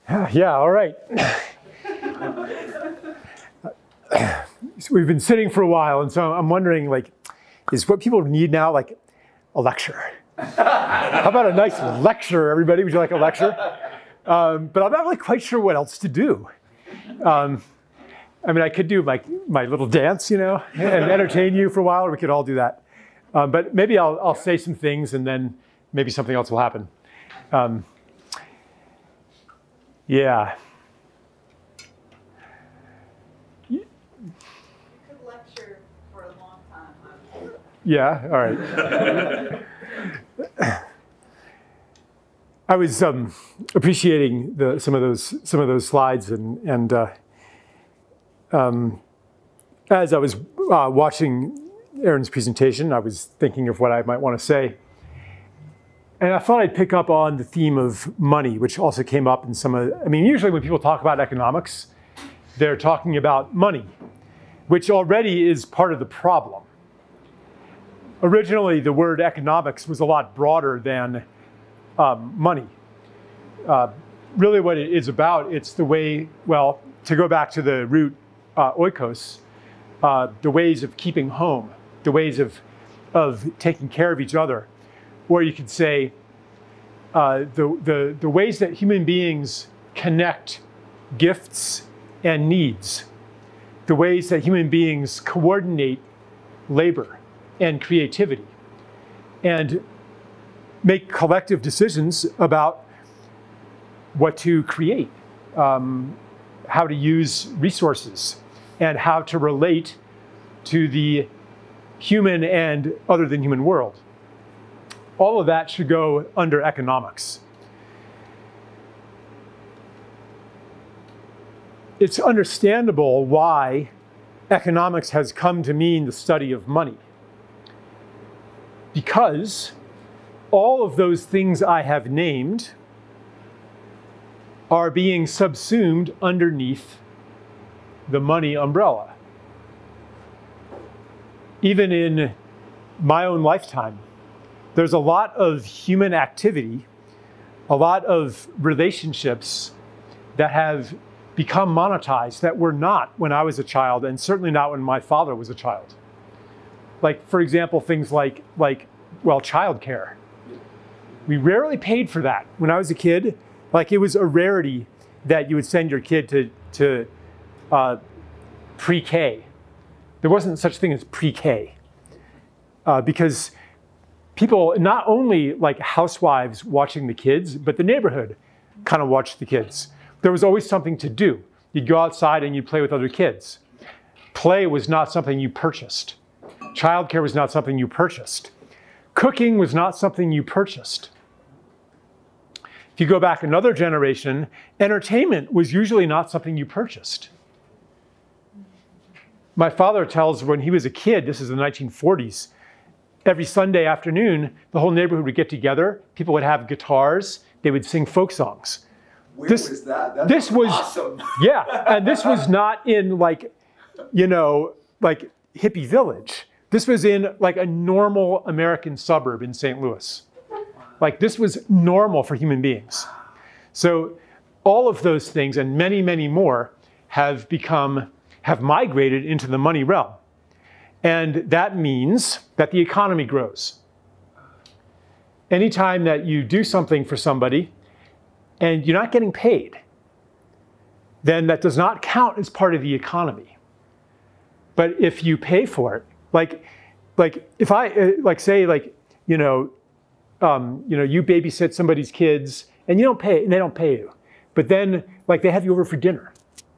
Yeah, all right. So we've been sitting for a while, and so I'm wondering, like, is what people need now like a lecture? How about a nice lecture, everybody? Would you like a lecture? But I'm not really quite sure what else to do. I mean, I could do my little dance, you know, and entertain you for a while, or we could all do that. But maybe I'll say some things, and then maybe something else will happen. Yeah. You could lecture for a long time. Yeah, all right. I was appreciating some of those slides, and as I was watching Aaron's presentation, I was thinking of what I might want to say. And I thought I'd pick up on the theme of money, which also came up in some of, I mean, usually when people talk about economics, they're talking about money, which already is part of the problem. Originally, the word economics was a lot broader than money. Really what it is about, it's the way, well, to go back to the root oikos, the ways of keeping home, the ways of taking care of each other. Or you could say the ways that human beings connect gifts and needs, the ways that human beings coordinate labor and creativity, and make collective decisions about what to create, how to use resources, and how to relate to the human and other than human world. All of that should go under economics. It's understandable why economics has come to mean the study of money, because all of those things I have named are being subsumed underneath the money umbrella. Even in my own lifetime, there's a lot of human activity, a lot of relationships that have become monetized that were not when I was a child, and certainly not when my father was a child. Like, for example, things like well, childcare. We rarely paid for that. When I was a kid, like, it was a rarity that you would send your kid to pre-K. There wasn't such a thing as pre-K because people, not only like housewives watching the kids, but the neighborhood kind of watched the kids. There was always something to do. You'd go outside and you'd play with other kids. Play was not something you purchased. Childcare was not something you purchased. Cooking was not something you purchased. If you go back another generation, entertainment was usually not something you purchased. My father tells when he was a kid, this is the 1940s, every Sunday afternoon, the whole neighborhood would get together. People would have guitars. They would sing folk songs. Where was that? This was awesome. Yeah, and this was not in like, you know, like hippie village. This was in like a normal American suburb in St. Louis. Like, this was normal for human beings. So all of those things and many, many more have migrated into the money realm. And that means that the economy grows. Anytime that you do something for somebody and you're not getting paid, then that does not count as part of the economy. But if you pay for it, like if I say you babysit somebody's kids and you don't pay, and they don't pay you, but then like they have you over for dinner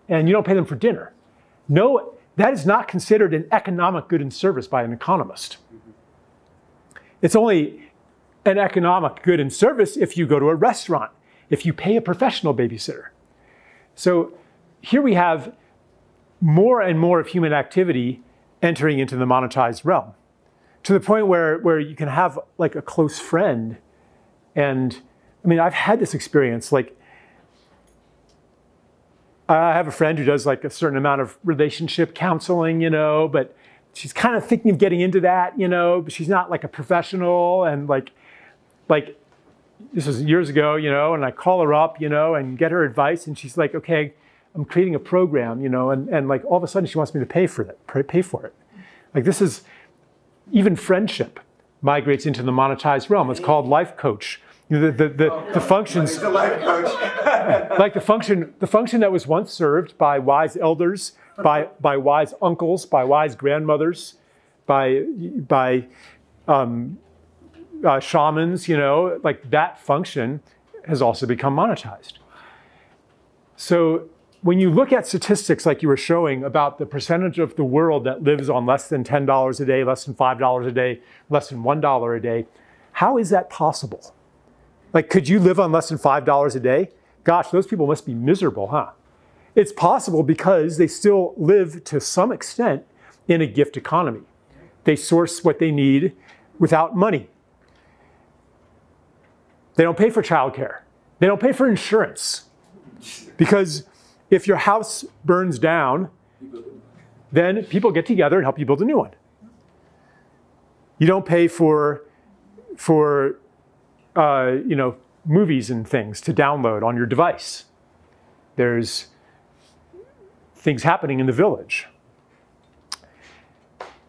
and you don't pay them for dinner. No, that is not considered an economic good and service by an economist. It's only an economic good and service if you go to a restaurant, if you pay a professional babysitter. So here we have more and more of human activity entering into the monetized realm, to the point where you can have like a close friend. And I mean, I've had this experience. Like, I have a friend who does like a certain amount of relationship counseling, you know, but she's kind of thinking of getting into that, you know, but she's not like a professional. And like this was years ago, you know, and I call her up, you know, and get her advice, and she's like, okay, I'm creating a program, you know, and like all of a sudden she wants me to pay for it. Like this is, even friendship migrates into the monetized realm. It's called life coach. You know, the functions, the life coach. like the function that was once served by wise elders, by wise uncles, by wise grandmothers, by shamans, you know, like that function has also become monetized. So when you look at statistics like you were showing about the percentage of the world that lives on less than $10 a day, less than $5 a day, less than $1 a day, how is that possible? Like, could you live on less than $5 a day? Gosh, those people must be miserable, huh? It's possible because they still live to some extent in a gift economy. They source what they need without money. They don't pay for childcare. They don't pay for insurance. Because if your house burns down, then people get together and help you build a new one. You don't pay for you know, movies and things to download on your device. There's things happening in the village.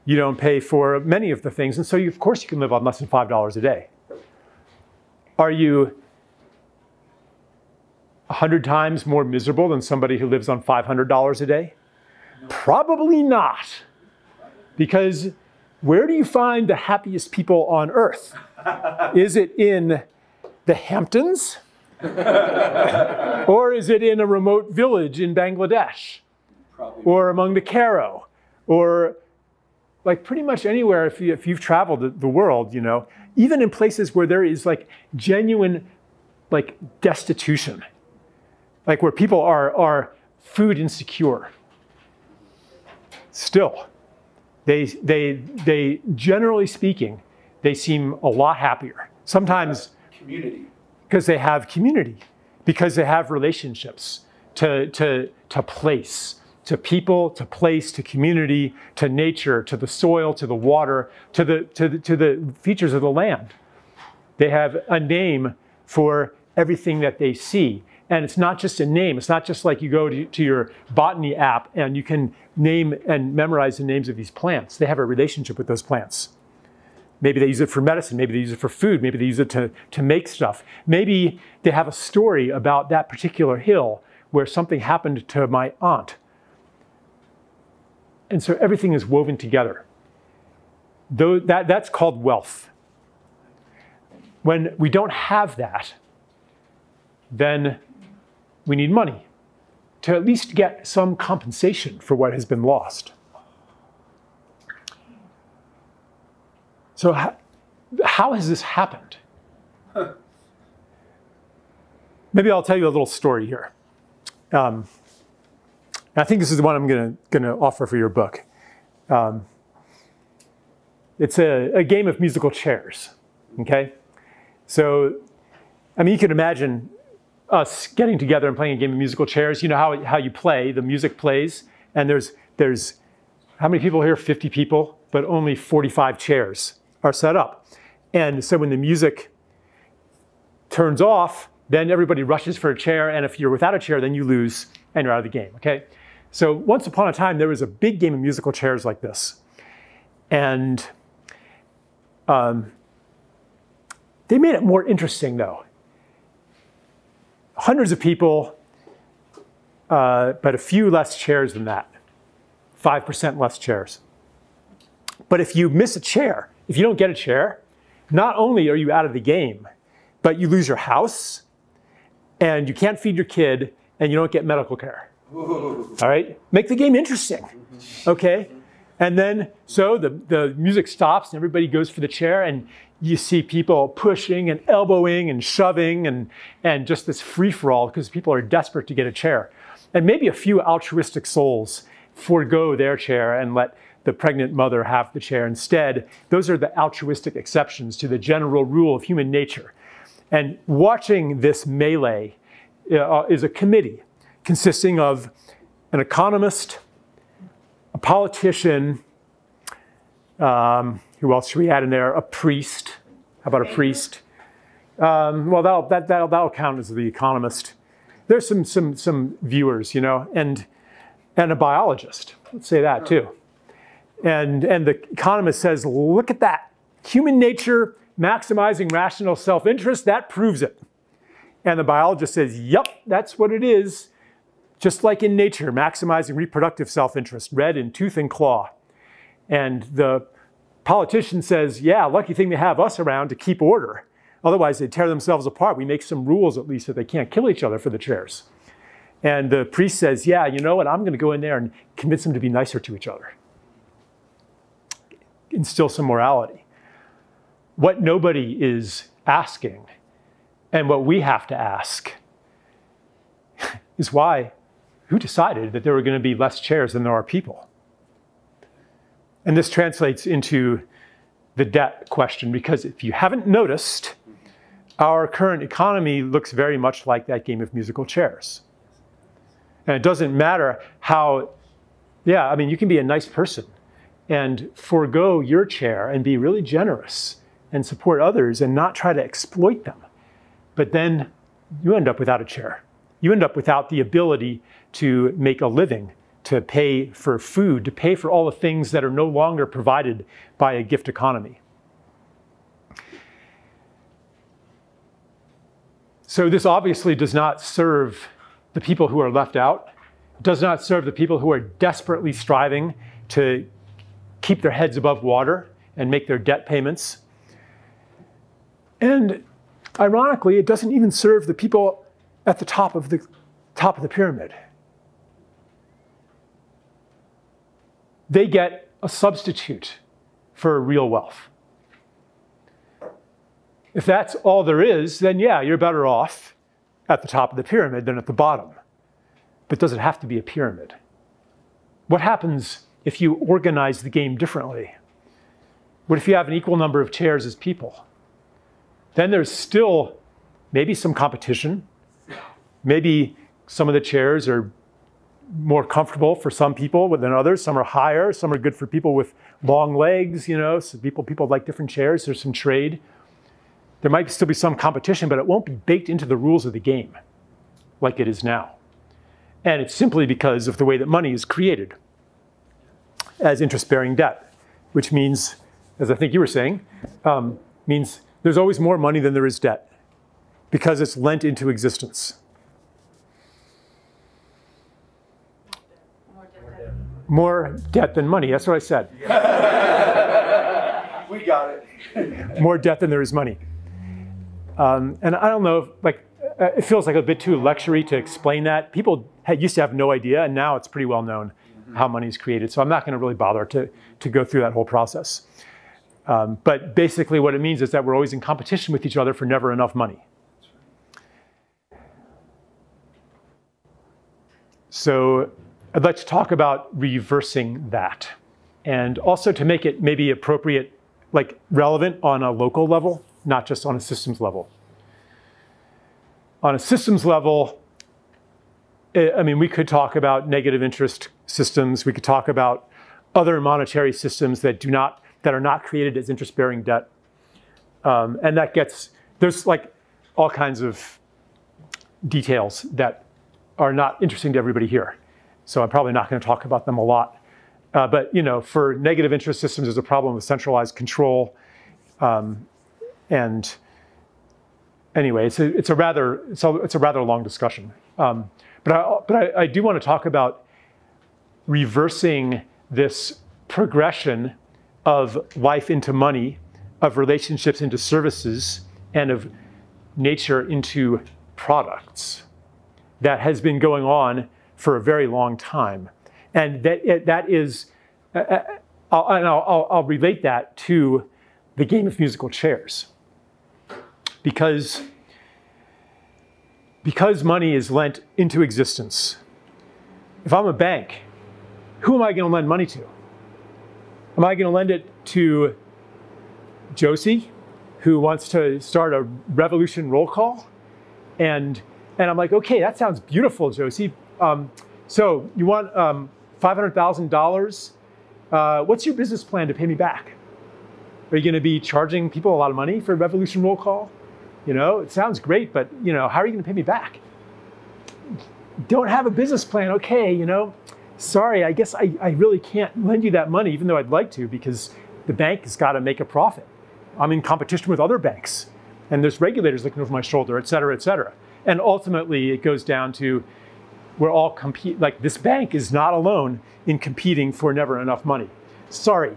You don't pay for many of the things, and so of course you can live on less than $5 a day. Are you 100 times more miserable than somebody who lives on $500 a day? No. Probably not. Because where do you find the happiest people on earth? Is it in the Hamptons? Or is it in a remote village in Bangladesh? Probably. Or among the Karo? Or like pretty much anywhere if you've traveled the world, you know, even in places where there is like genuine like destitution, like where people are food insecure. Still, they generally speaking, they seem a lot happier. Sometimes community, because they have community, because they have relationships to place, to people, to place, to community, to nature, to the soil, to the water, to the features of the land. They have a name for everything that they see. And it's not just a name. It's not just like you go to your botany app and you can name and memorize the names of these plants. They have a relationship with those plants. Maybe they use it for medicine. Maybe they use it for food. Maybe they use it to make stuff. Maybe they have a story about that particular hill where something happened to my aunt. And so everything is woven together. That's called wealth. When we don't have that, then we need money to at least get some compensation for what has been lost. So how has this happened? Maybe I'll tell you a little story here. I think this is the one I'm going to offer for your book. It's a game of musical chairs, okay? So, I mean, you can imagine us getting together and playing a game of musical chairs. You know how you play, the music plays, and there's how many people here? 50 people, but only 45 chairs are set up. And so when the music turns off, then everybody rushes for a chair, and if you're without a chair, then you lose and you're out of the game, okay? So once upon a time, there was a big game of musical chairs like this. And they made it more interesting, though. Hundreds of people, but a few less chairs than that. 5% less chairs. But if you miss a chair, if you don't get a chair, not only are you out of the game, but you lose your house, and you can't feed your kid, and you don't get medical care. Ooh. All right? Make the game interesting, okay? And then, so the music stops, and everybody goes for the chair, and you see people pushing and elbowing and shoving and just this free-for-all because people are desperate to get a chair. And maybe a few altruistic souls forego their chair and let the pregnant mother have the chair instead. Those are the altruistic exceptions to the general rule of human nature. And watching this melee is a committee consisting of an economist, a politician, who else should we add in there? A priest. How about a priest? Well, that'll count as The Economist. There's some viewers, you know, and a biologist. Let's say that too. And The Economist says, look at that. Human nature maximizing rational self-interest, that proves it. And the biologist says, yep, that's what it is. Just like in nature, maximizing reproductive self-interest, red in tooth and claw. And the politician says, yeah, lucky thing they have us around to keep order. Otherwise, they'd tear themselves apart. We make some rules, at least, that they can't kill each other for the chairs. And the priest says, yeah, you know what? I'm going to go in there and convince them to be nicer to each other. Instill some morality. What nobody is asking, and what we have to ask, is who decided that there were going to be less chairs than there are people? And this translates into the debt question, because if you haven't noticed, our current economy looks very much like that game of musical chairs. And it doesn't matter how, yeah, I mean, you can be a nice person and forego your chair and be really generous and support others and not try to exploit them. But then you end up without a chair. You end up without the ability to make a living, to pay for food, to pay for all the things that are no longer provided by a gift economy. So this obviously does not serve the people who are left out. It does not serve the people who are desperately striving to keep their heads above water and make their debt payments. And ironically, it doesn't even serve the people at the top of the pyramid. They get a substitute for real wealth. If that's all there is, then yeah, you're better off at the top of the pyramid than at the bottom. But does it have to be a pyramid? What happens if you organize the game differently? What if you have an equal number of chairs as people? Then there's still maybe some competition. Maybe some of the chairs are more comfortable for some people than others. Some are higher. Some are good for people with long legs, you know. So people like different chairs. There's some trade. There might still be some competition, but it won't be baked into the rules of the game like it is now. And it's simply because of the way that money is created as interest-bearing debt, which means, as I think you were saying, means there's always more money than there is debt because it's lent into existence. More debt than money, that's what I said. We got it. More debt than there is money. And I don't know, it feels like a bit too lectury to explain that. People used to have no idea, and now it's pretty well known how money is created. So I'm not going to really bother to go through that whole process. But basically what it means is that we're always in competition with each other for never enough money. So I'd like to talk about reversing that, and also to make it maybe appropriate, like relevant on a local level, not just on a systems level. On a systems level, I mean, we could talk about negative interest systems. We could talk about other monetary systems that are not created as interest-bearing debt. And there's like all kinds of details that are not interesting to everybody here. So I'm probably not going to talk about them a lot. But you know, for negative interest systems, there's a problem with centralized control. And anyway, it's a rather long discussion. But I do want to talk about reversing this progression of life into money, of relationships into services, and of nature into products that has been going on for a very long time. And that is, I'll relate that to the game of musical chairs. Because money is lent into existence. If I'm a bank, who am I going to lend money to? Am I going to lend it to Josie, who wants to start a revolution roll call? And I'm like, okay, that sounds beautiful, Josie. So you want $500,000? What's your business plan to pay me back? Are you going to be charging people a lot of money for a revolution roll call? You know, it sounds great, but you know, how are you going to pay me back? Don't have a business plan. Okay, you know, sorry, I guess I really can't lend you that money, even though I'd like to, because the bank has got to make a profit. I'm in competition with other banks, and there's regulators looking over my shoulder, et cetera, et cetera. And ultimately, it goes down to we're all compete. Like, this bank is not alone in competing for never enough money. Sorry.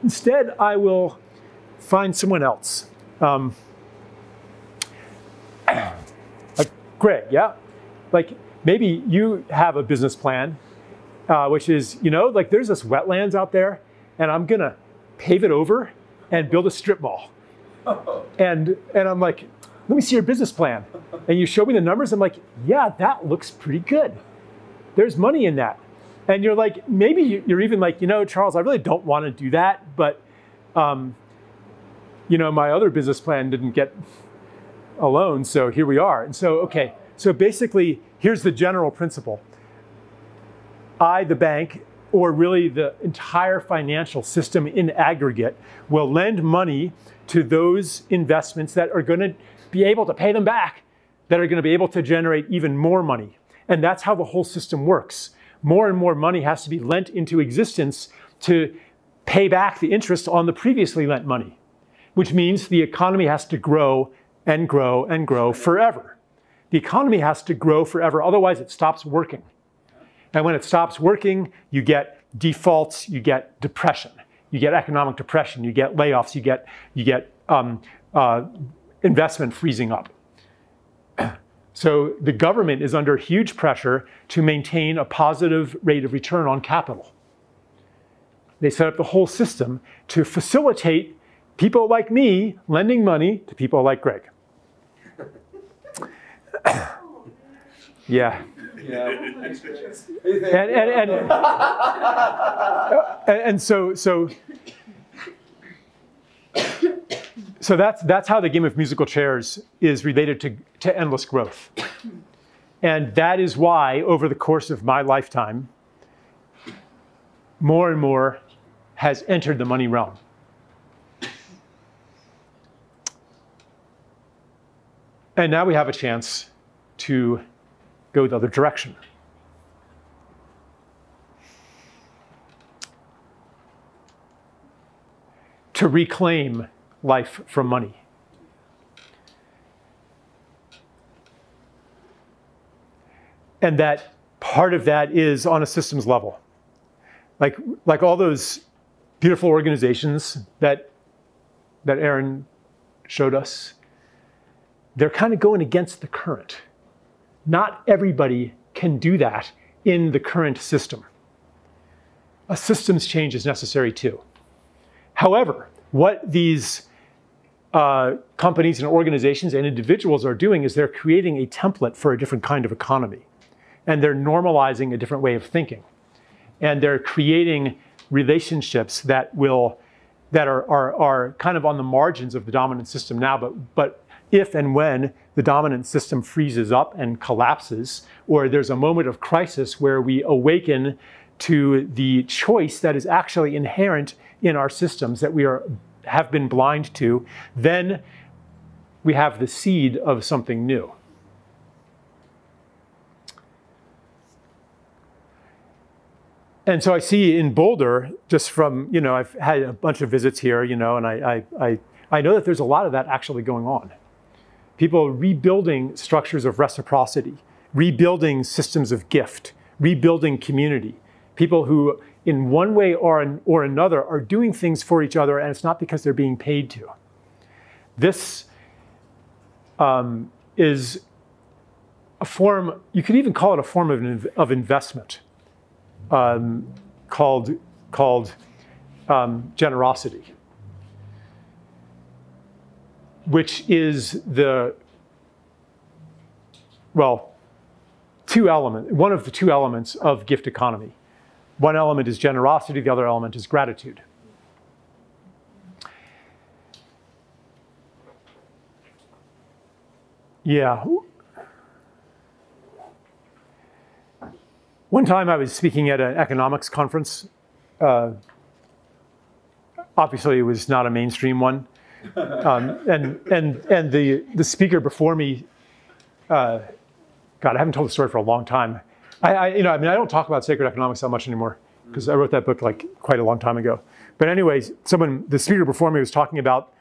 Instead, I will find someone else. Like Greg, yeah? Like, maybe you have a business plan, which is, you know, like, there's this wetlands out there, and I'm gonna pave it over and build a strip mall. And I'm like, let me see your business plan. And you show me the numbers, I'm like, yeah, that looks pretty good. There's money in that. And you're like, maybe you're even like, you know, Charles, I really don't want to do that, but you know, my other business plan didn't get a loan, so here we are. And so, okay, so basically, here's the general principle. I, the bank, or really the entire financial system in aggregate, will lend money to those investments that are going to be able to pay them back, that are going to be able to generate even more money. And that's how the whole system works. More and more money has to be lent into existence to pay back the interest on the previously lent money, which means the economy has to grow and grow and grow forever. The economy has to grow forever, otherwise it stops working. And when it stops working, you get defaults, you get depression, you get economic depression, you get layoffs, you get investment freezing up. So the government is under huge pressure to maintain a positive rate of return on capital. They set up the whole system to facilitate people like me lending money to people like Greg. Yeah. And so that's how the game of musical chairs is related to endless growth. And that is why, over the course of my lifetime, more and more has entered the money realm. And now we have a chance to go the other direction. To reclaim life from money. And that part of that is on a systems level. Like all those beautiful organizations that Aaron showed us, they're kind of going against the current. Not everybody can do that in the current system. A systems change is necessary too. However, what these companies and organizations and individuals are doing is they're creating a template for a different kind of economy. And they're normalizing a different way of thinking. And they're creating relationships that are kind of on the margins of the dominant system now, but if and when the dominant system freezes up and collapses, or there's a moment of crisis where we awaken to the choice that is actually inherent in our systems that we have been blind to, then we have the seed of something new. And so I see in Boulder, just from, you know, I've had a bunch of visits here, you know, and I know that there's a lot of that actually going on. People rebuilding structures of reciprocity, rebuilding systems of gift, rebuilding community. People who, in one way or another, are doing things for each other, and it's not because they're being paid to. This is a form, you could even call it a form of investment, called generosity, which is one of the two elements of gift economy. One element is generosity, the other element is gratitude. Yeah. One time I was speaking at an economics conference. Obviously, it was not a mainstream one. And the speaker before me, God, I haven't told the story for a long time. I don't talk about sacred economics that much anymore because I wrote that book like quite a long time ago. But anyways, the speaker before me was talking about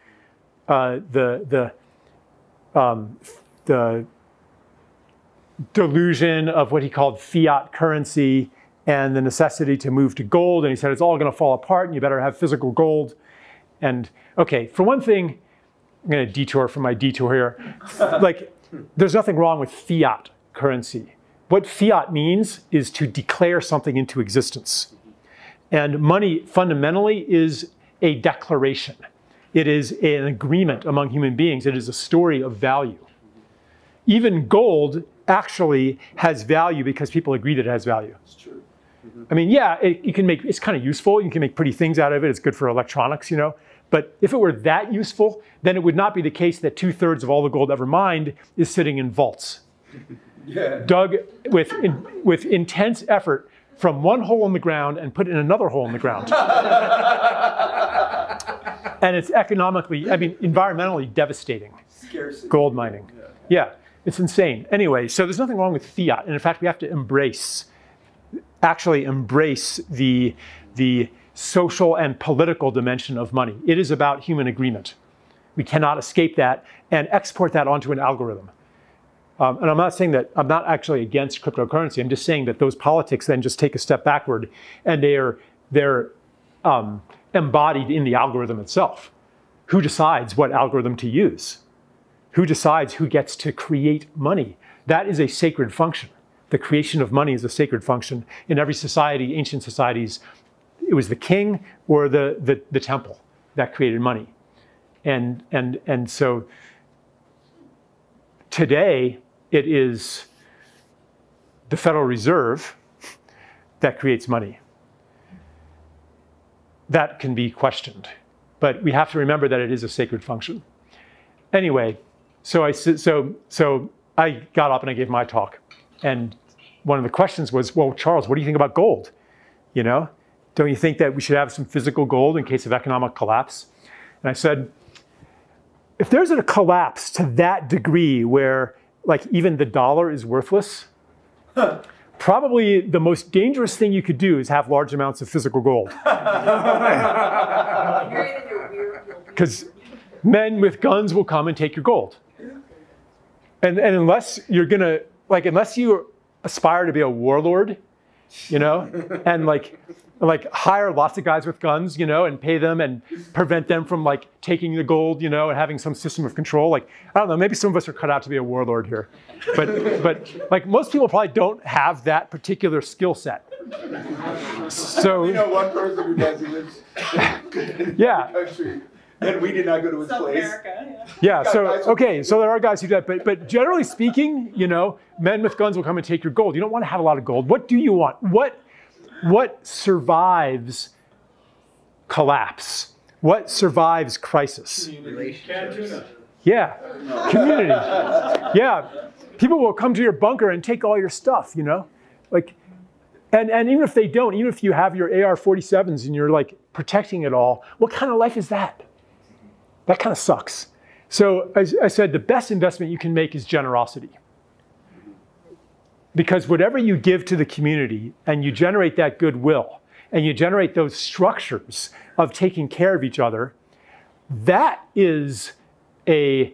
the delusion of what he called fiat currency and the necessity to move to gold. And he said, it's all going to fall apart and you better have physical gold. And okay, for one thing, I'm going to detour from my detour here. Like, there's nothing wrong with fiat currency. What fiat means is to declare something into existence. And money fundamentally is a declaration. It is an agreement among human beings. It is a story of value. Even gold actually has value because people agree that it has value. It's true. I mean, yeah, it's kind of useful. You can make pretty things out of it. It's good for electronics, you know. But if it were that useful, then it would not be the case that 2/3 of all the gold ever mined is sitting in vaults. Yeah. Dug with intense effort from one hole in the ground and put in another hole in the ground. And it's economically, I mean, environmentally devastating. Scarcity. Gold mining. Yeah, it's insane. Anyway, so there's nothing wrong with fiat. And in fact, we have to actually embrace the social and political dimension of money. It is about human agreement. We cannot escape that and export that onto an algorithm. And I'm not saying that, I'm not actually against cryptocurrency. I'm just saying that those politics then just take a step backward and they're embodied in the algorithm itself. Who decides what algorithm to use? Who decides who gets to create money? That is a sacred function. The creation of money is a sacred function. In every society, ancient societies, it was the king or the temple that created money. And so today, it is the Federal Reserve that creates money. That can be questioned, but we have to remember that it is a sacred function. Anyway, so I got up and I gave my talk, and one of the questions was, well, Charles, what do you think about gold? You know, don't you think that we should have some physical gold in case of economic collapse? And I said, if there's a collapse to that degree where like even the dollar is worthless, probably the most dangerous thing you could do is have large amounts of physical gold. Because men with guns will come and take your gold. And unless you're gonna, like, unless you aspire to be a warlord, you know, and like hire lots of guys with guns, you know, and pay them and prevent them from like taking the gold, you know, and having some system of control. Like, I don't know, maybe some of us are cut out to be a warlord here. But like most people probably don't have that particular skill set. So You know one person who does in yeah. this country, and we did not go to his South place. America, Yeah, so, okay, so there are guys who do that, but generally speaking, you know, men with guns will come and take your gold. You don't want to have a lot of gold. What do you want? What survives collapse? What survives crisis? Yeah, community. Yeah, people will come to your bunker and take all your stuff, you know? Like, and even if they don't, even if you have your AR-47s and you're like protecting it all, what kind of life is that? That kind of sucks. So as I said, the best investment you can make is generosity. Because whatever you give to the community and you generate that goodwill and you generate those structures of taking care of each other, that is an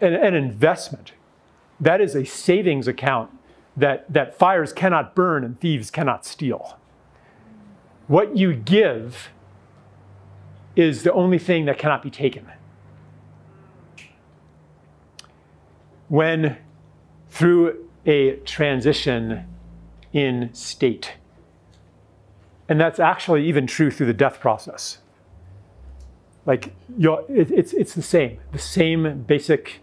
investment. That is a savings account that fires cannot burn and thieves cannot steal. What you give is the only thing that cannot be taken. When through a transition in state, and that's actually even true through the death process. Like, it's the same basic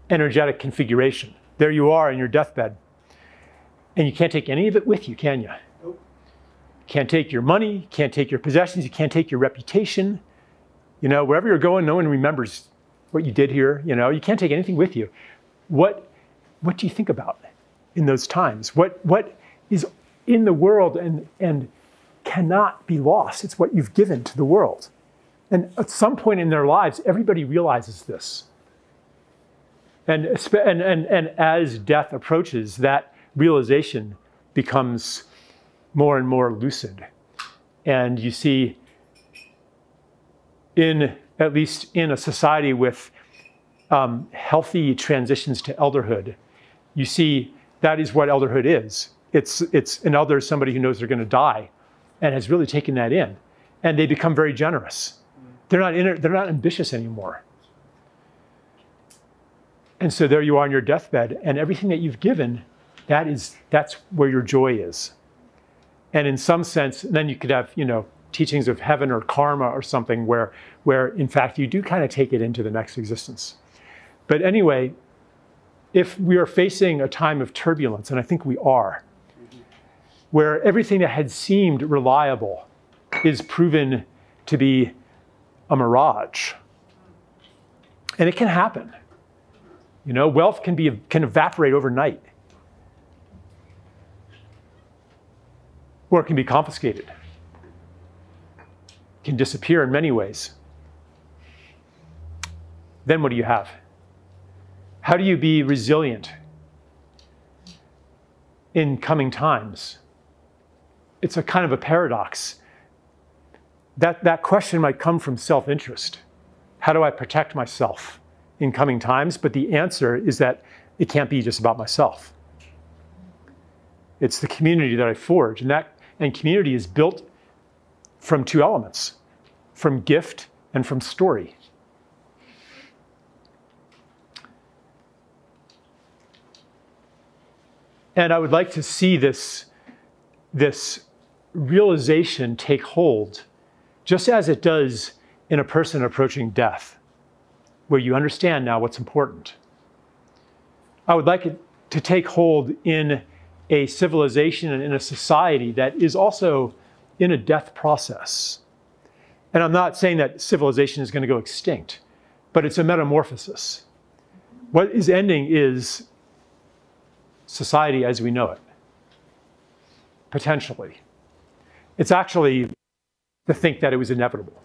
energetic configuration. There you are in your deathbed, and you can't take any of it with you, can you? Nope. Can't take your money, can't take your possessions, you can't take your reputation. You know, wherever you're going, no one remembers what you did here. You know, you can't take anything with you. What do you think about in those times? What is in the world and cannot be lost? It's what you've given to the world. And at some point in their lives, everybody realizes this. And as death approaches, that realization becomes more and more lucid. And you see, at least in a society with healthy transitions to elderhood, you see that is what elderhood is. It's an elder is somebody who knows they're going to die and has really taken that in. And they become very generous. They're not ambitious anymore. And so there you are on your deathbed, and everything that you've given, that's where your joy is. And in some sense, then you could have, teachings of heaven or karma or something where in fact you do kind of take it into the next existence. But anyway, if we are facing a time of turbulence, and I think we are, where everything that had seemed reliable is proven to be a mirage. And it can happen. Wealth can evaporate overnight. Or it can be confiscated. It can disappear in many ways. Then what do you have? How do you be resilient in coming times? It's a kind of a paradox. That question might come from self-interest. How do I protect myself in coming times? But the answer is that it can't be just about myself. It's the community that I forge, and community is built from two elements, from gift and from story. And I would like to see this realization take hold, just as it does in a person approaching death, where you understand now what's important. I would like it to take hold in a civilization and in a society that is also in a death process. And I'm not saying that civilization is going to go extinct, but it's a metamorphosis. What is ending is society as we know it, potentially. It's actually to think that it was inevitable,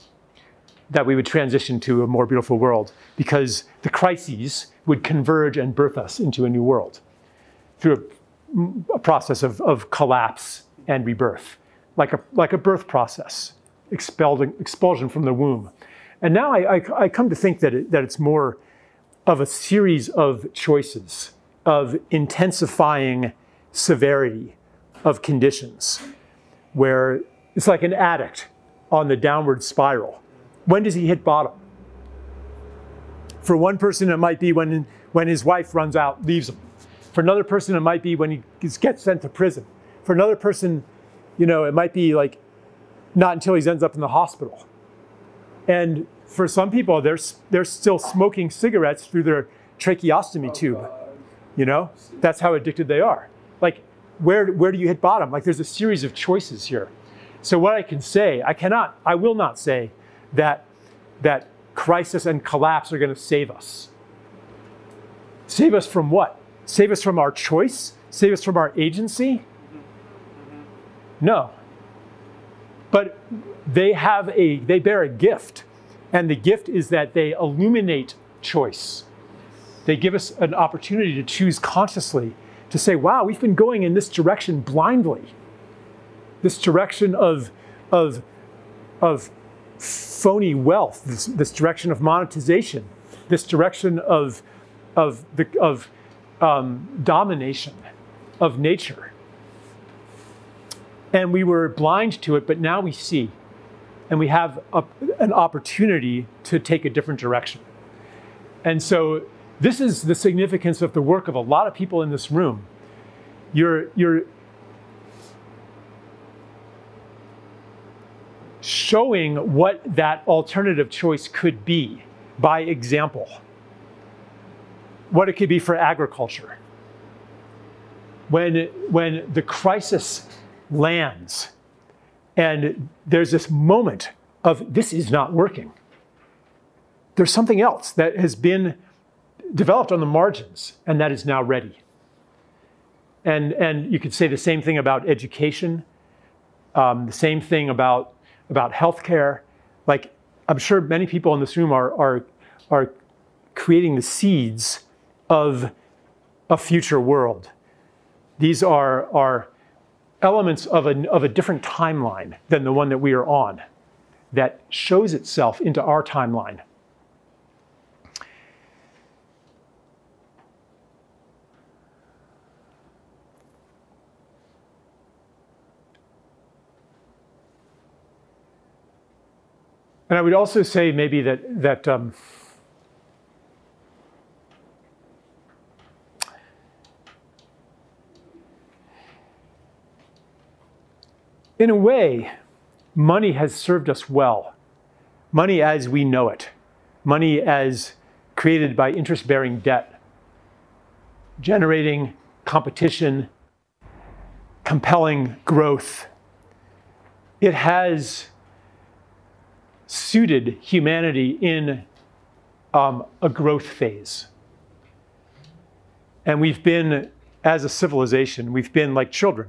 that we would transition to a more beautiful world, because the crises would converge and birth us into a new world through a process of collapse and rebirth, like a birth process, expulsion from the womb. And now I come to think that it's more of a series of choices, of intensifying severity of conditions, where it's like an addict on the downward spiral. When does he hit bottom? For one person, it might be when his wife runs out, leaves him. For another person, it might be when he gets sent to prison. For another person, it might be like not until he ends up in the hospital. And for some people, they're still smoking cigarettes through their tracheostomy tube. That's how addicted they are. Like, where do you hit bottom? Like, there's a series of choices here. So what I can say, I will not say that crisis and collapse are going to save us. Save us from what? Save us from our choice? Save us from our agency? No. But they bear a gift. And the gift is that they illuminate choice. They give us an opportunity to choose consciously, to say, wow, we've been going in this direction blindly. This direction of phony wealth, this direction of monetization, this direction of domination of nature. And we were blind to it, but now we see. And we have an opportunity to take a different direction. And so this is the significance of the work of a lot of people in this room. You're showing what that alternative choice could be by example. What it could be for agriculture. When the crisis lands and there's this moment of this is not working, there's something else that has been developed on the margins and that is now ready. And you could say the same thing about education, the same thing about healthcare. Like, I'm sure many people in this room are creating the seeds of a future world. These are elements of a different timeline than the one that we are on, that shows itself into our timeline. And I would also say maybe that in a way, money has served us well. Money as we know it. Money as created by interest-bearing debt, generating competition, compelling growth. It has suited humanity in a growth phase. And we've been, as a civilization, we've been like children,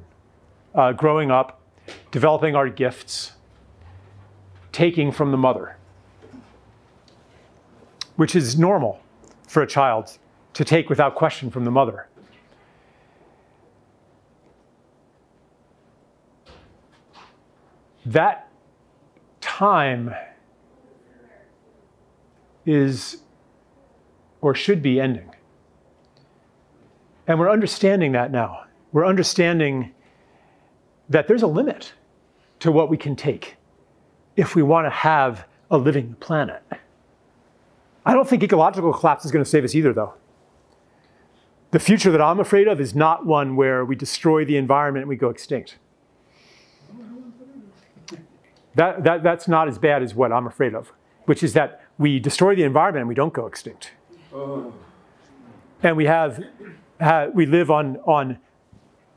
growing up, developing our gifts, taking from the mother, which is normal for a child to take without question from the mother. That time is, or should be, ending. And we're understanding that now. We're understanding that there's a limit to what we can take if we want to have a living planet. I don't think ecological collapse is going to save us either, though. The future that I'm afraid of is not one where we destroy the environment and we go extinct. That's not as bad as what I'm afraid of, which is that we destroy the environment and we don't go extinct. Oh. And we live on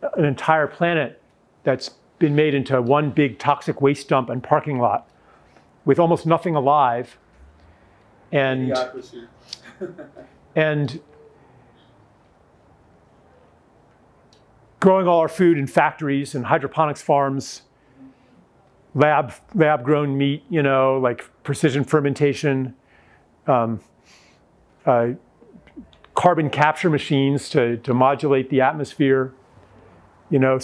an entire planet that's been made into one big toxic waste dump and parking lot with almost nothing alive. And and growing all our food in factories and hydroponics farms, lab grown meat, you know, like precision fermentation, carbon capture machines to modulate the atmosphere, you know,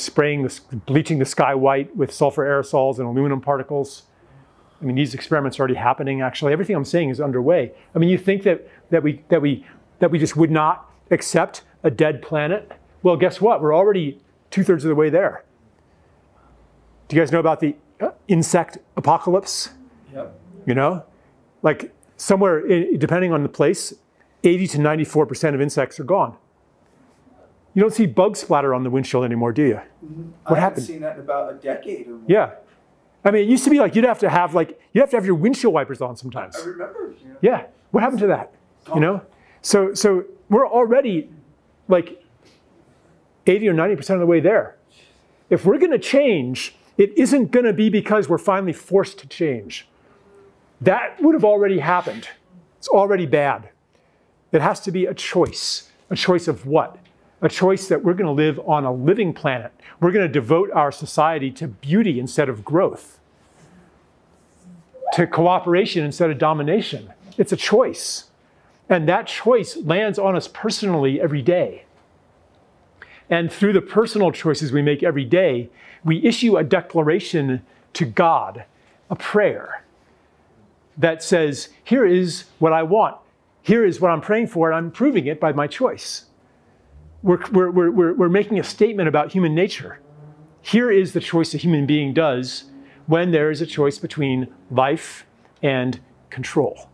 bleaching the sky white with sulfur aerosols and aluminum particles. I mean, these experiments are already happening. Actually, everything I'm saying is underway. I mean, you think that we just would not accept a dead planet? Well, guess what? We're already 2/3 of the way there. Do you guys know about the insect apocalypse? Yep. You know, like somewhere, depending on the place, 80 to 94% of insects are gone. You don't see bug splatter on the windshield anymore, do you? Mm-hmm. What happened? I haven't seen that in about a decade or more. Yeah. I mean, it used to be like you'd have to have your windshield wipers on sometimes. I remember. Yeah. What happened to that? Gone. You know? So we're already like 80 or 90% of the way there. If we're going to change, it isn't going to be because we're finally forced to change. That would have already happened. It's already bad. It has to be a choice. A choice of what? A choice that we're going to live on a living planet. We're going to devote our society to beauty instead of growth, to cooperation instead of domination. It's a choice. And that choice lands on us personally every day. And through the personal choices we make every day, we issue a declaration to God, a prayer that says, here is what I want. Here is what I'm praying for, and I'm proving it by my choice. We're making a statement about human nature. Here is the choice a human being does when there is a choice between life and control,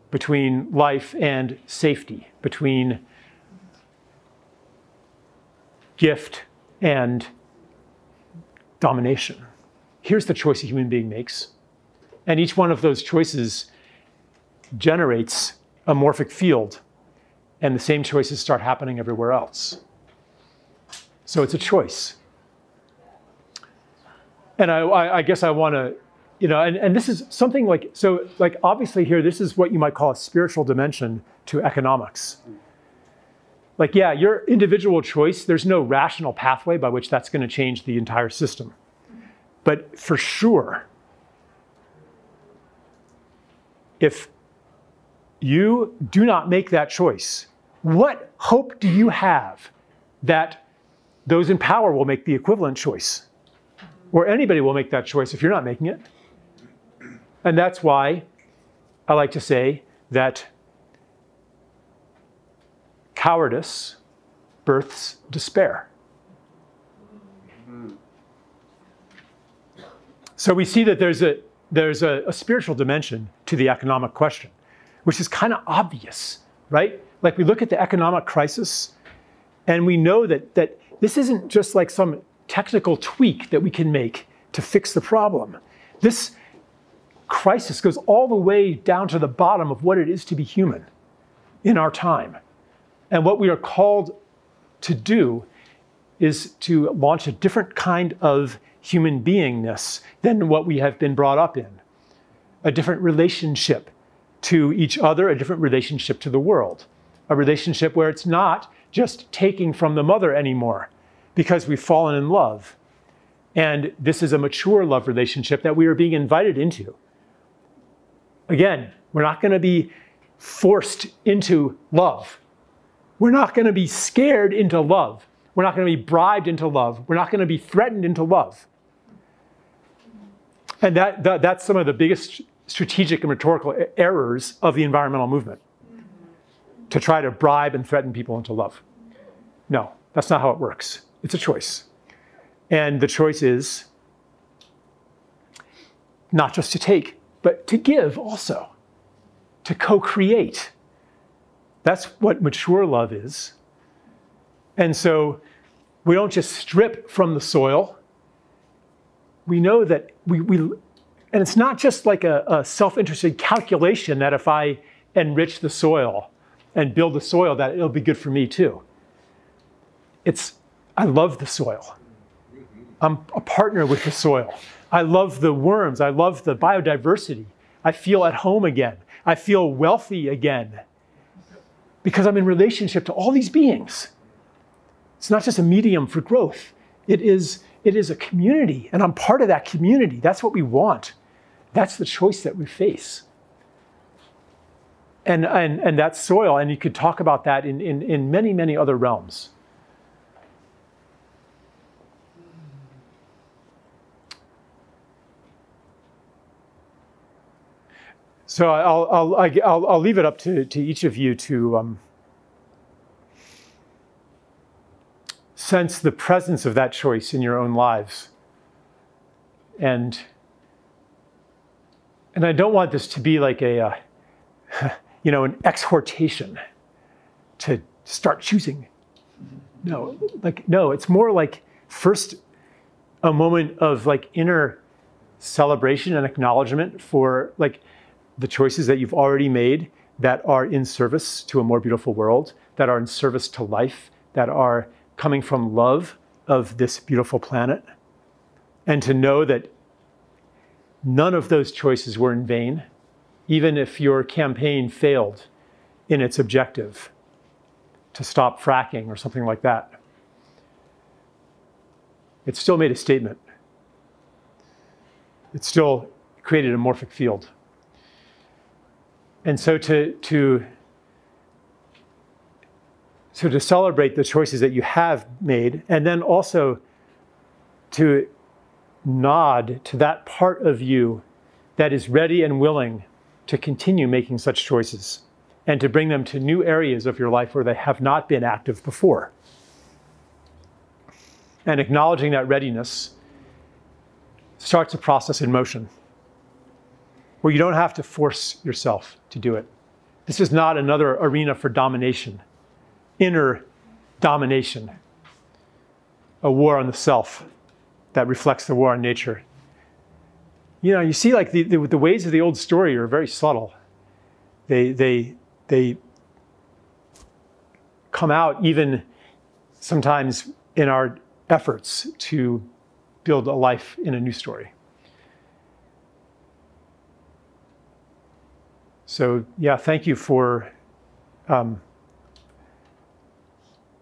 between life and safety, between gift and domination. Here's the choice a human being makes. And each one of those choices generates a morphic field, and the same choices start happening everywhere else. So it's a choice. And I guess I want to, you know, and this is something like, so like obviously here, this is what you might call a spiritual dimension to economics. Like, yeah, your individual choice, there's no rational pathway by which that's going to change the entire system. But for sure, if you do not make that choice, what hope do you have that those in power will make the equivalent choice? Or anybody will make that choice if you're not making it. And that's why I like to say that cowardice births despair. So we see that there's a spiritual dimension to the economic question, which is kind of obvious, right? Like we look at the economic crisis and we know that this isn't just like some technical tweak that we can make to fix the problem. This crisis goes all the way down to the bottom of what it is to be human in our time. And what we are called to do is to launch a different kind of human beingness than what we have been brought up in. A different relationship to each other, a different relationship to the world. A relationship where it's not just taking from the mother anymore because we've fallen in love. And this is a mature love relationship that we are being invited into. Again, we're not going to be forced into love. We're not going to be scared into love. We're not going to be bribed into love. We're not going to be threatened into love. And that's some of the biggest strategic and rhetorical errors of the environmental movement. To try to bribe and threaten people into love. No, that's not how it works. It's a choice. And the choice is not just to take, but to give also. To co-create. That's what mature love is. And so we don't just strip from the soil. We know that and it's not just like a self-interested calculation that if I enrich the soil and build the soil, that it'll be good for me too. I love the soil. I'm a partner with the soil. I love the worms. I love the biodiversity. I feel at home again. I feel wealthy again because I'm in relationship to all these beings. It's not just a medium for growth. It is a community, and I'm part of that community. That's what we want. That's the choice that we face. And that soil, and you could talk about that in many, many other realms. So I'll leave it up to each of you to sense the presence of that choice in your own lives. And I don't want this to be like an exhortation to start choosing. No, it's more like first a moment of like inner celebration and acknowledgement for like the choices that you've already made that are in service to a more beautiful world, that are in service to life, that are coming from love of this beautiful planet. And to know that none of those choices were in vain, even if your campaign failed in its objective to stop fracking or something like that. It still made a statement. It still created a morphic field. And so to celebrate the choices that you have made, and then also to nod to that part of you that is ready and willing to continue making such choices and to bring them to new areas of your life where they have not been active before. And acknowledging that readiness starts a process in motion where you don't have to force yourself to do it. This is not another arena for domination, inner domination, a war on the self that reflects the war on nature. You see like the ways of the old story are very subtle. They come out even sometimes in our efforts to build a life in a new story. So yeah, thank you for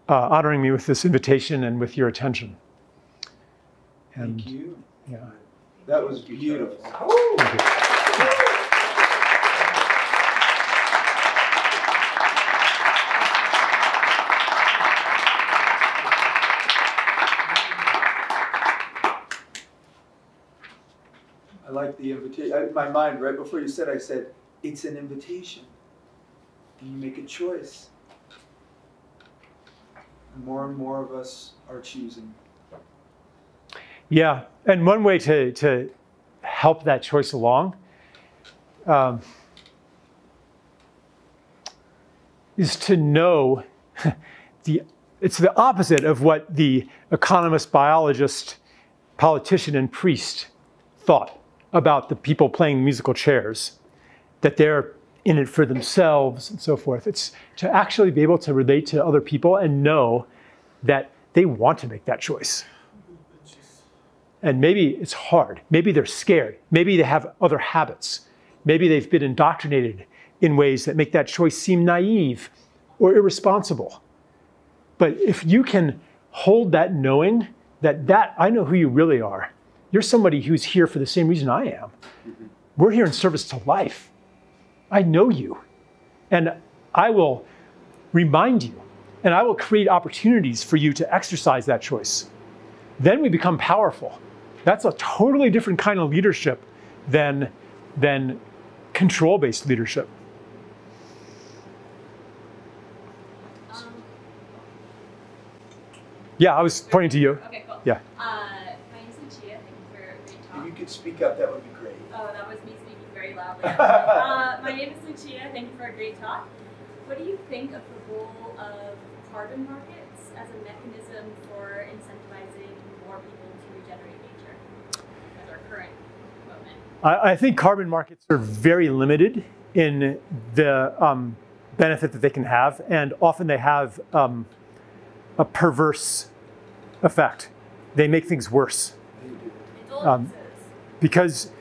honoring me with this invitation and with your attention. And, Thank you. Yeah. That was beautiful. Thank you. I like the invitation. In my mind, right before you said, I said, it's an invitation. And you make a choice. And more of us are choosing. Yeah, and one way to help that choice along is to know it's the opposite of what the economist, biologist, politician, and priest thought about the people playing musical chairs, that they're in it for themselves and so forth. It's to actually be able to relate to other people and know that they want to make that choice. And maybe it's hard. Maybe they're scared. Maybe they have other habits. Maybe they've been indoctrinated in ways that make that choice seem naive or irresponsible. But if you can hold that knowing that I know who you really are. You're somebody who's here for the same reason I am. We're here in service to life. I know you. And I will remind you, and I will create opportunities for you to exercise that choice. Then we become powerful. That's a totally different kind of leadership than control-based leadership. Yeah, I was pointing to you. Okay, cool. Yeah. My name's Lucia. Thank you for a great talk. If you could speak up, that would be great. Oh, that was me speaking very loudly. My name is Lucia. Thank you for a great talk. What do you think of the role of carbon markets as a mechanism for incentivizing more people to regenerate nature as our current moment? I think carbon markets are very limited in the benefit that they can have, and often they have a perverse effect. They make things worse. Because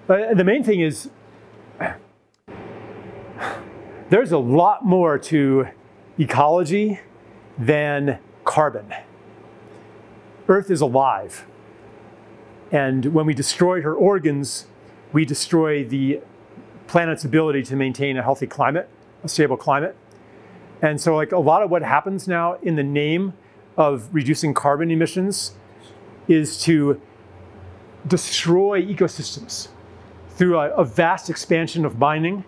the main thing is there's a lot more to ecology than carbon. Earth is alive. And when we destroy her organs, we destroy the planet's ability to maintain a healthy climate, a stable climate. And so like a lot of what happens now in the name of reducing carbon emissions is to destroy ecosystems through a vast expansion of mining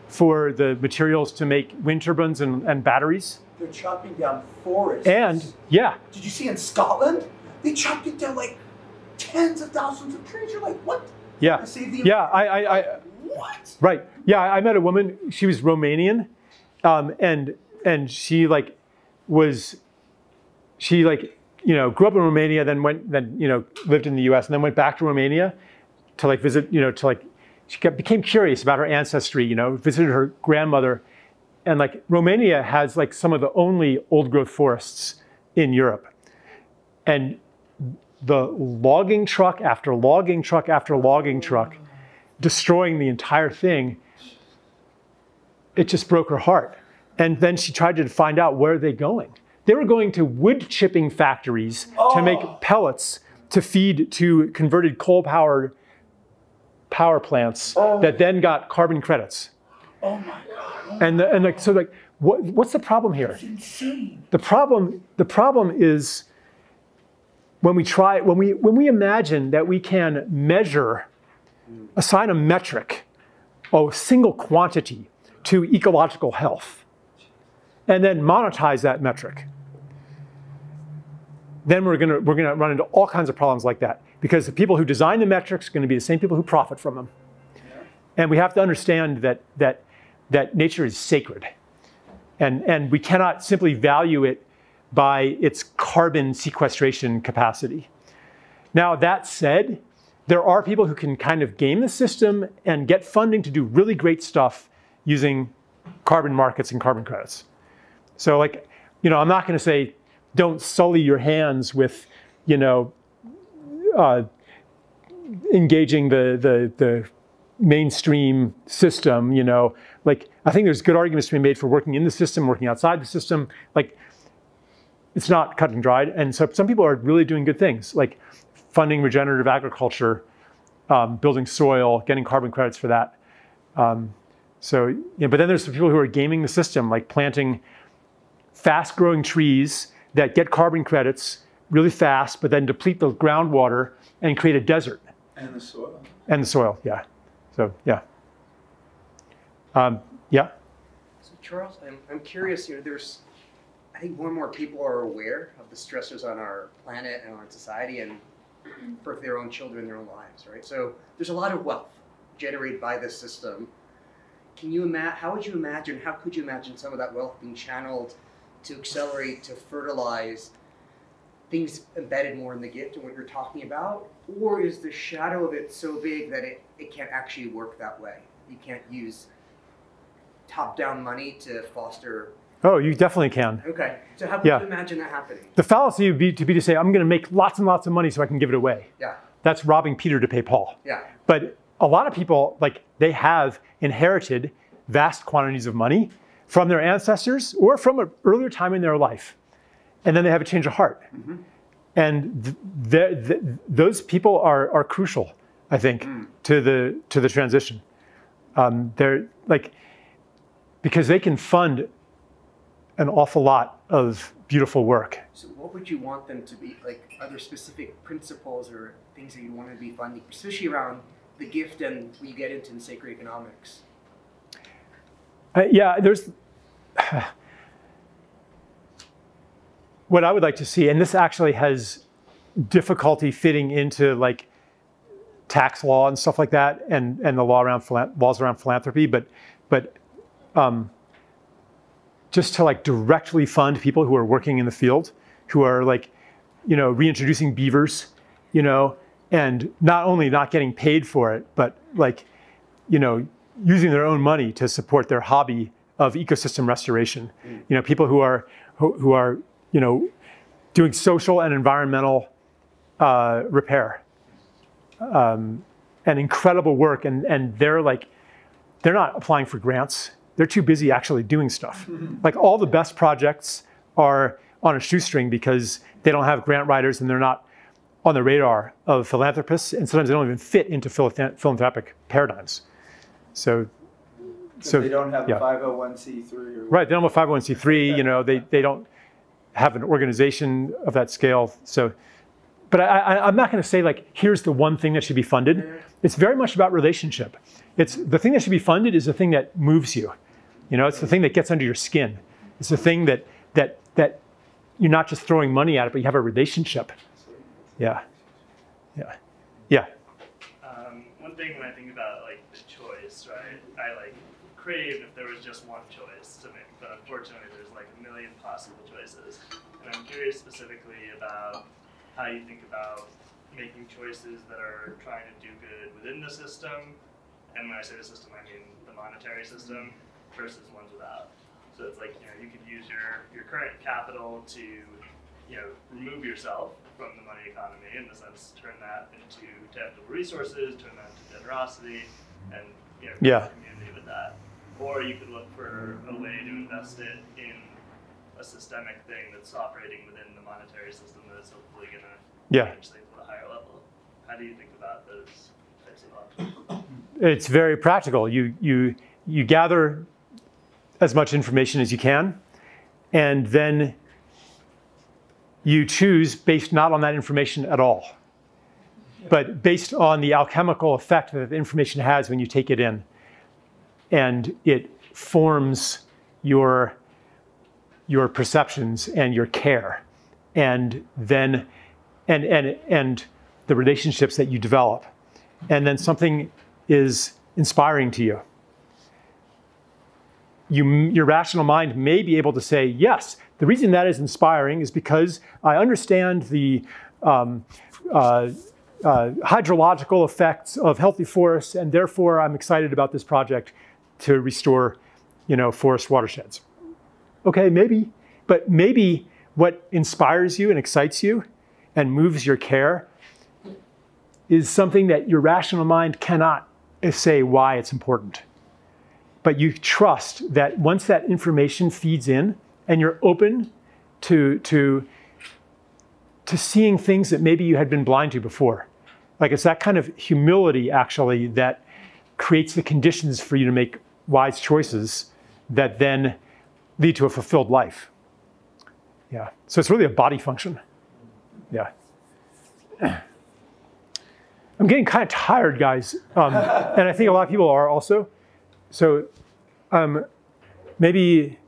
for the materials to make wind turbines and batteries. They're chopping down forests. And yeah. Did you see in Scotland? They chopped it down like tens of thousands of trees. You're like, what? Yeah. Yeah. What? Right. Yeah, I met a woman, she was Romanian. And she grew up in Romania, then lived in the US, and then went back to Romania to visit, she became curious about her ancestry, visited her grandmother. And Romania has some of the only old growth forests in Europe. And the logging truck after logging truck after logging truck, destroying the entire thing, it just broke her heart. And then she tried to find out where they're going. They were going to wood chipping factories to make pellets to feed to converted coal-powered power plants that then got carbon credits. Oh my God. What's the problem here? It's insane. The problem is when we imagine that we can measure, assign a metric, a single quantity to ecological health, and then monetize that metric, then we're gonna run into all kinds of problems like that, because the people who design the metrics are going to be the same people who profit from them. Yeah. And we have to understand that nature is sacred, and we cannot simply value it by its carbon sequestration capacity. Now that said, there are people who can kind of game the system and get funding to do really great stuff using carbon markets and carbon credits. So I'm not going to say don't sully your hands with, engaging the mainstream system. I think there's good arguments to be made for working in the system, working outside the system. It's not cut and dried. And so some people are really doing good things, like funding regenerative agriculture building soil, getting carbon credits for that. So, but then there's people who are gaming the system, like planting fast-growing trees that get carbon credits really fast, but then deplete the groundwater and create a desert. And the soil. And the soil, yeah. So, yeah. Yeah. So Charles, I'm curious, I think more and more people are aware of the stressors on our planet and on our society and for their own children, their own lives, right? So there's a lot of wealth generated by this system. How could you imagine some of that wealth being channeled to accelerate, to fertilize things embedded more in the gift and what you're talking about? Or is the shadow of it so big that it can't actually work that way? You can't use top-down money to foster. Oh, you definitely can. Okay, so how could you imagine that happening? The fallacy would be to say, I'm going to make lots and lots of money so I can give it away. Yeah. That's robbing Peter to pay Paul. Yeah. But a lot of people, they have inherited vast quantities of money from their ancestors or from an earlier time in their life. And then they have a change of heart. Mm-hmm. And those people are crucial, I think, to the transition. They're because they can fund an awful lot of beautiful work. So what would you want them to be? Are there specific principles or things that you want to be funding, especially around the gift and when you get into the sacred economics? Yeah, there's what I would like to see, and this actually has difficulty fitting into tax law and stuff like that, and the laws around philanthropy, but just to directly fund people who are working in the field, who are reintroducing beavers, and not only not getting paid for it, but using their own money to support their hobby of ecosystem restoration. People who are doing social and environmental repair, and incredible work, and they're not applying for grants. They're too busy actually doing stuff. All the best projects are on a shoestring because they don't have grant writers and they're not on the radar of philanthropists, and sometimes they don't even fit into philanthropic paradigms. So they don't have a 501c3 or right, they don't have a 501c3. They don't have an organization of that scale. So, but I'm not going to say here's the one thing that should be funded. It's very much about relationship. It's the thing that should be funded is the thing that moves you. It's the thing that gets under your skin. It's the thing that you're not just throwing money at it, but you have a relationship. Yeah. One thing when I think about the choice, right? I crave if there was just one choice to make, but unfortunately there's a million possible choices. And I'm curious specifically about how you think about making choices that are trying to do good within the system. And when I say the system, I mean the monetary system versus ones without. So it's you could use your current capital to, remove yourself from the money economy, in the sense, turn that into tangible resources, turn that into generosity, and create a community with that. Or you could look for a way to invest it in a systemic thing that's operating within the monetary system that's hopefully going to change things at a higher level. How do you think about those types of options? It's very practical. You gather as much information as you can, and then you choose based not on that information at all, but based on the alchemical effect that the information has when you take it in, and it forms your perceptions and your care, and then and the relationships that you develop, and then something is inspiring to you. Your rational mind may be able to say, yes, the reason that is inspiring is because I understand the hydrological effects of healthy forests, and therefore I'm excited about this project to restore, forest watersheds. Okay, maybe, but maybe what inspires you and excites you and moves your care is something that your rational mind cannot say why it's important. But you trust that once that information feeds in, and you're open to seeing things that maybe you had been blind to before, Like it's that kind of humility actually that creates the conditions for you to make wise choices that then lead to a fulfilled life. Yeah, so it's really a body function. Yeah. I'm getting kind of tired, guys. And I think a lot of people are also. So maybe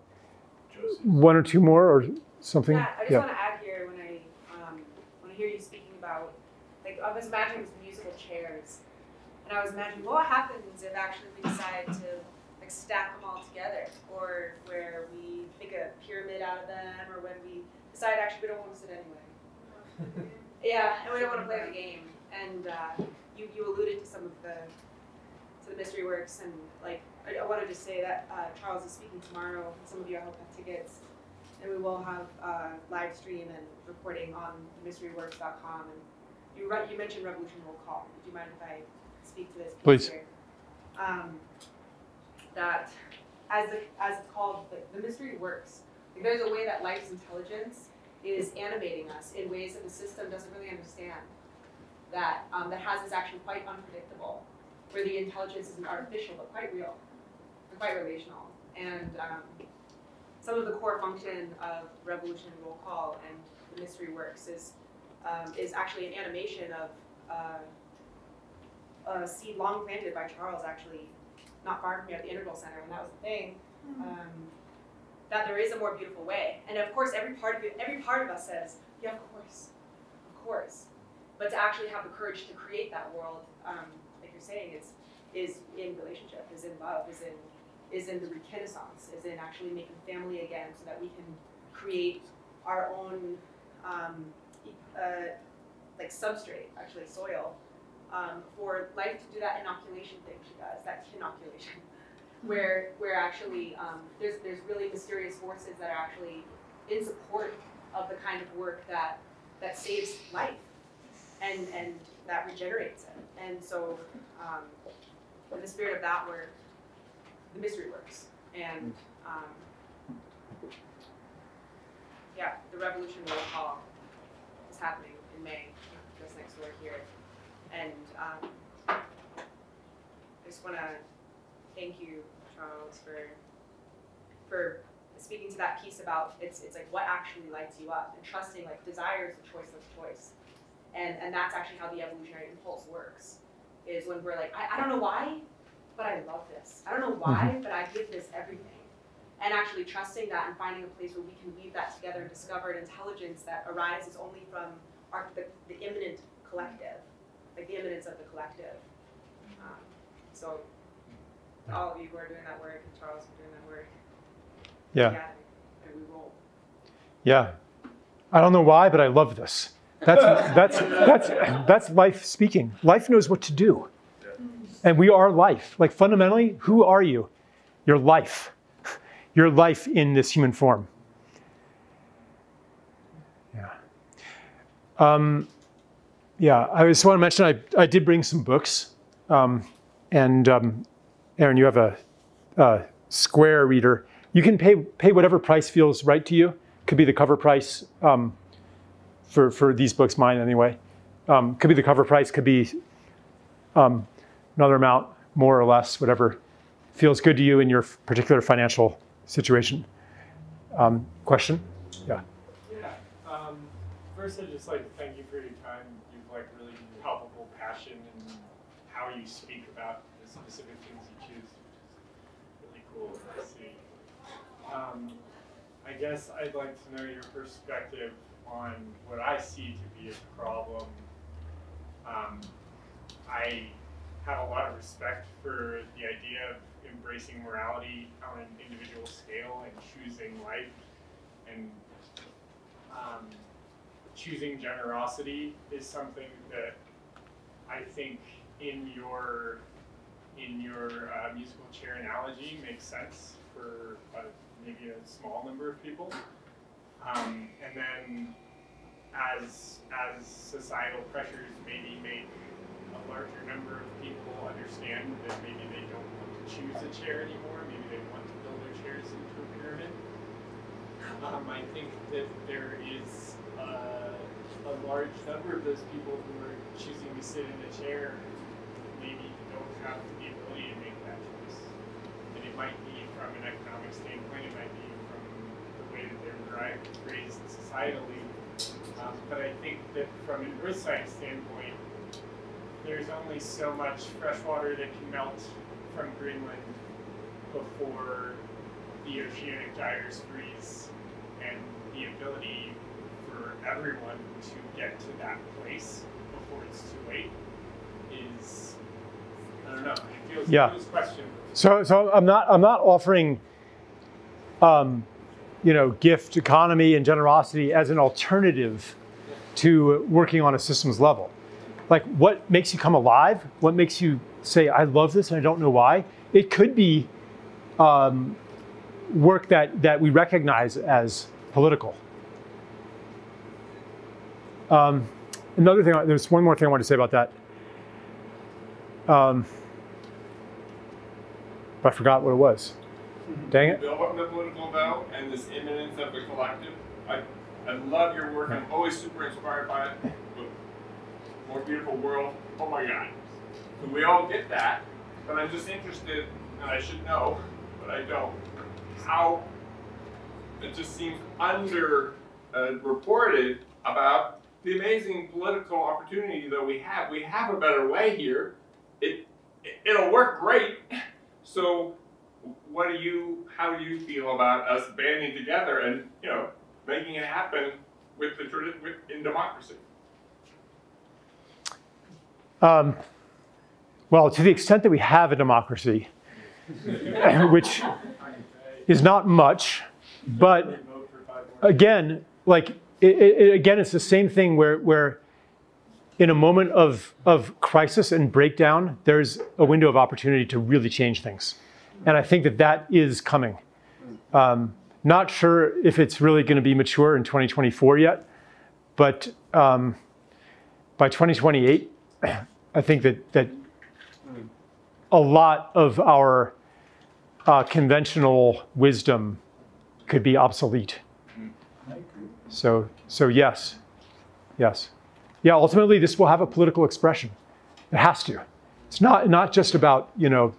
one or two more or something. Yeah, I just want to add here when I hear you speaking about, like, I was imagining these musical chairs, and I was imagining what happens if actually we decide to like stack them all together, or where we make a pyramid out of them, or when we decide actually we don't want to sit anyway. Yeah, and we don't want to play the game. And you alluded to some of the mystery works, and like I wanted to say that Charles is speaking tomorrow. Some of you I hope have tickets, and we will have live stream and reporting on mysteryworks.com. And you mentioned Revolution Roll Call. Do you mind if I speak to this piece Please. here? That as it's called, the mystery works. Like, there's a way that life's intelligence is animating us in ways that the system doesn't really understand. That has us actually quite unpredictable, where the intelligence isn't artificial but quite real, and quite relational. And some of the core function of Revolution Roll Call and the mystery works is actually an animation of a seed long planted by Charles, actually not far from me at the Integral Center, and that was the thing. That there is a more beautiful way, and of course, every part of us says, yeah, of course. But to actually have the courage to create that world, like you're saying, is in relationship, is in love, is in the reconnaissance, is in actually making family again, so that we can create our own like substrate, actually soil, for life to do that inoculation thing she does, that inoculation, where actually there's really mysterious forces that are actually in support of the kind of work that saves life. And that regenerates it. And so, in the spirit of that work, the mystery works. And yeah, the Revolution Roll Call is happening in May, just next door here. And I just want to thank you, Charles, for speaking to that piece about it's like what actually lights you up, and trusting like desire is the choice of choice. And that's actually how the evolutionary impulse works, is when we're like, I don't know why, but I love this. I don't know why, but I give this everything. And actually trusting that and finding a place where we can weave that together and discover an intelligence that arises only from the immanent collective, like the immanence of the collective. So all of you who are doing that work, and Charles for doing that work, Yeah. And we roll. Yeah. I don't know why, but I love this. That's life speaking. Life knows what to do. And we are life. Like fundamentally, who are you? You're life. You're life in this human form. Yeah. Yeah, I just want to mention I did bring some books. And Aaron, you have a Square reader. You can pay whatever price feels right to you. Could be the cover price. For these books, mine anyway. Could be the cover price, could be another amount, more or less, whatever feels good to you in your particular financial situation. Question? Yeah. Yeah. First, I'd just like to thank you for your time. You've like really palpable passion in how you speak about the specific things you choose, which is really cool to see. I guess I'd like to know your perspective on what I see to be a problem. I have a lot of respect for the idea of embracing morality on an individual scale and choosing life, and choosing generosity is something that I think in your musical chair analogy makes sense for maybe a small number of people. And then as societal pressures maybe make a larger number of people understand that maybe they don't want to choose a chair anymore, maybe they want to build their chairs into a pyramid, I think that there is a large number of those people who are choosing to sit in a chair maybe don't have the ability to make that choice. And it might be from an economic standpoint, it might be from the way that they're raised societally. But I think that from an earth science standpoint, there's only so much fresh water that can melt from Greenland before the oceanic gyres freeze, and the ability for everyone to get to that place before it's too late is, I don't know, it feels, Yeah. it feels questionable. So I'm not offering, you know, gift economy and generosity as an alternative to working on a systems level. Like, what makes you come alive? What makes you say, I love this and I don't know why? It could be work that we recognize as political. Another thing, there's one more thing I want to say about that. But I forgot what it was. Dang it. Build up the political though, and this imminence of the collective. I love your work. I'm always super inspired by it. More beautiful world. Oh my God. So we all get that, but I'm just interested, and I should know, but I don't, how it just seems under reported about the amazing political opportunity that we have. We have a better way here. It'll work great. So how do you feel about us banding together and, you know, making it happen in democracy? Well, to the extent that we have a democracy, which is not much, but again, like again, it's the same thing where in a moment of crisis and breakdown, there's a window of opportunity to really change things, and I think that is coming. Not sure if it's really going to be mature in 2024 yet, but by 2028. I think that a lot of our conventional wisdom could be obsolete. So yes. Yeah, ultimately this will have a political expression. It has to. It's not just about, you know,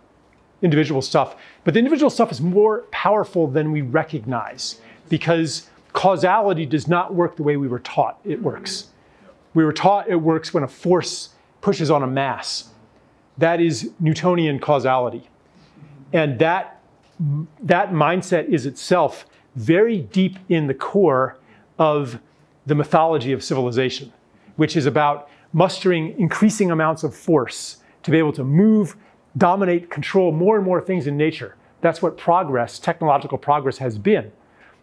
individual stuff, but the individual stuff is more powerful than we recognize, because causality does not work the way we were taught it works. We were taught it works when a force pushes on a mass. That is Newtonian causality. And that mindset is itself very deep in the core of the mythology of civilization, which is about mustering increasing amounts of force to be able to move, dominate, control more and more things in nature. That's what progress, technological progress, has been.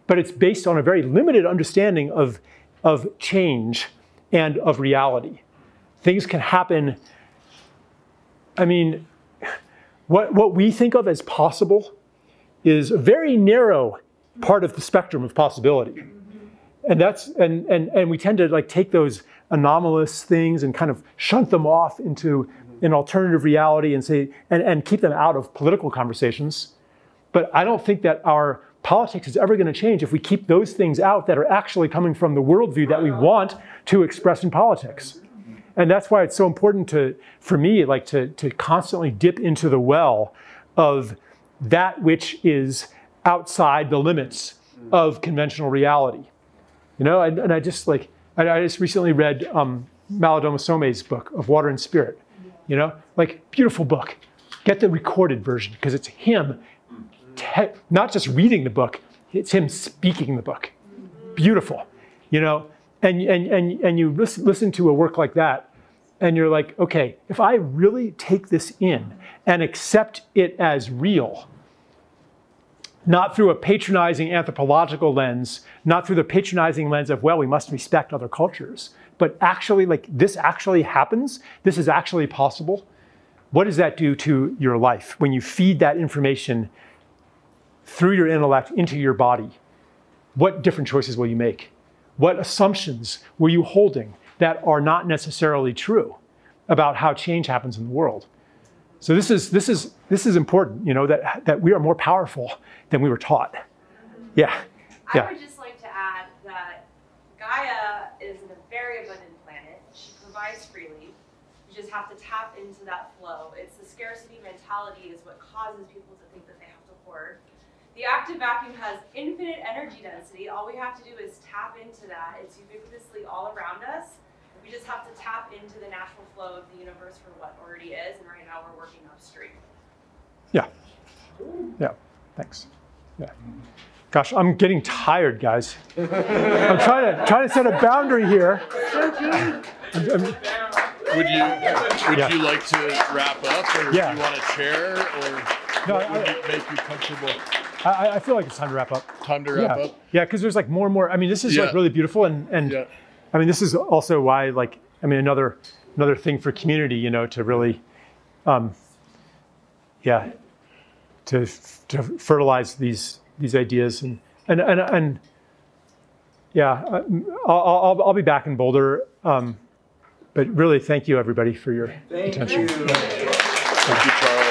But it's based on a very limited understanding of change and of reality. Things can happen. I mean, what we think of as possible is a very narrow part of the spectrum of possibility. And and we tend to like take those anomalous things and kind of shunt them off into an alternative reality and say and keep them out of political conversations. But I don't think that our politics is ever going to change if we keep those things out that are actually coming from the worldview that we want to express in politics. And that's why it's so important for me, like to constantly dip into the well of that which is outside the limits of conventional reality. You know, and I just recently read Malidoma Some's book of Water and Spirit. You know, like beautiful book. Get the recorded version, because it's him not just reading the book, it's him speaking the book. Beautiful, you know. And you listen to a work like that, and you're like, okay, if I really take this in and accept it as real, not through a patronizing anthropological lens, not through the patronizing lens of, well, we must respect other cultures, but actually, like, this actually happens, this is actually possible, what does that do to your life when you feed that information through your intellect into your body? What different choices will you make? What assumptions were you holding that are not necessarily true about how change happens in the world? So this is important, you know, that we are more powerful than we were taught. Yeah. I would just like to add that Gaia is a very abundant planet. She provides freely. You just have to tap into that flow. It's the scarcity mentality is what causes people to think that they have to hoard. The active vacuum has infinite energy density. All we have to do is tap into that. It's ubiquitously all around us. We just have to tap into the natural flow of the universe for what already is, and right now we're working upstream. Yeah. Yeah. Thanks. Yeah. Gosh, I'm getting tired, guys. I'm trying to set a boundary here. Would you like to wrap up, or do you want a chair, or would it make you comfortable? I feel like it's time to wrap up. Time to wrap up? Yeah, because there's like more and more. I mean, this is like really beautiful, and I mean, this is also why, like, I mean, another thing for community, you know, to really, to fertilize these ideas and yeah, I'll be back in Boulder, but really thank you everybody for your attention. Thank you, Charles.